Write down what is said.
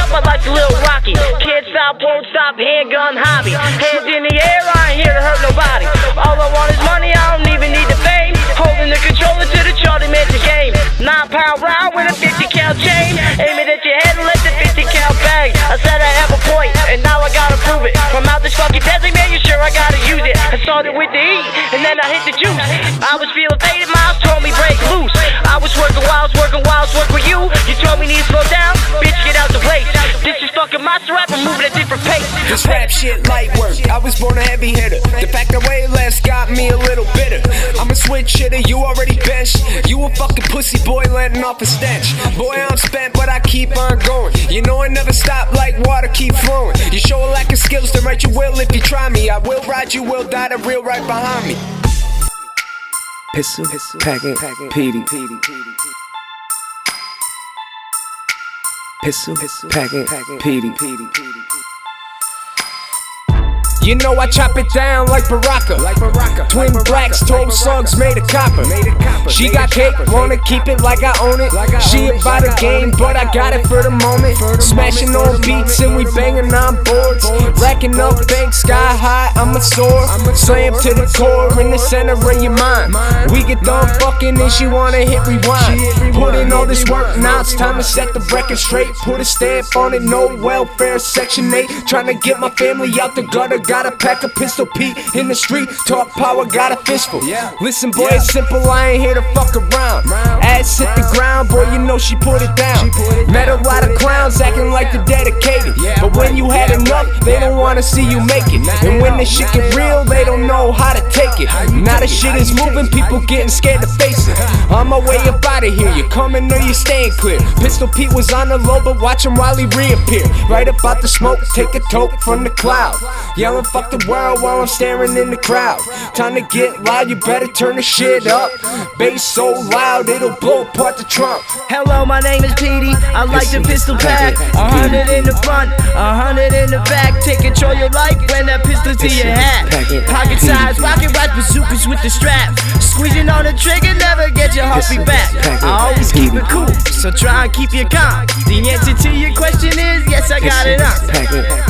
up, I like a little Rocky. Can't stop, won't stop, handgun hobby. Hands in the air, I ain't here to hurt nobody. All I want is money, I don't even need the fame. Holding the controller to the Charley magic game. 9-pound round with a 50 cal chain. Aim it at your head and let the 50 cal bang. I said I have a point, and now I gotta prove it. From out this fucking desert, man, you sure I gotta use it. I started with the E, and then I hit the juice. I was feeling faded, miles told me break loose. I was working while I was working while I was working with you. You told me need to slow down, bitch, get out the way. This is fucking monster rap, I'm moving at different pace. This rap shit light work, I was born a heavy hitter. The fact I weigh less got me a little bitter. I'm a switch hitter, you already benched. You a fucking pussy boy landing off a stench. Boy, I'm spent, but I keep on going. You know I never stop like water keep flowing. You show a lack of skills, then right you will if you try me. I will ride, you will die, the real right behind me. Pistol, packing, Petey. Pistol, packing, Petey. You know I chop it down like Baraka. Twin blacks, 12 slugs made of copper. She got cake, wanna keep it like I own it. She about a game, but I got it for the moment. Smashing on beats and we banging on boards. Racking up banks, sky high, I'm a soar. Slam to the core in the center of your mind. We get done fucking and she wanna hit rewind. Put in all this work, now it's time to set the record straight. Put a stamp on it, no welfare, section 8. Tryna get my family out the gutter. Gotta pack a pistol, Pete in the street. Talk power, got a fistful. Listen, boy, it's simple, I ain't here to fuck around. Ass hit the ground, boy, you know she put it down. Met a lot of clowns acting like they're dedicated. But when you had enough, they don't wanna see you make it. And when the shit get real, they don't know how to take it. Now the shit is moving, people getting scared to face it. On my way up out of here, you coming or you staying clear. Pistol Pete was on the low, but watch him while he reappear. Right about the smoke, take a toke from the cloud. Yelling fuck the world while I'm staring in the crowd. Time to get loud, you better turn the shit up. Bass so loud, it'll blow apart the trunk. Hello, my name is Petey, I like the pistol pack. 100 in the front, 100 in the back. Take control your life when that pistol to your hat. Pocket size, rocket ride bazookas with the strap. Squeezing on the trigger, never get your heartbeat back. I always keep it cool, so try and keep your calm. The answer to your question is yes, I got it on.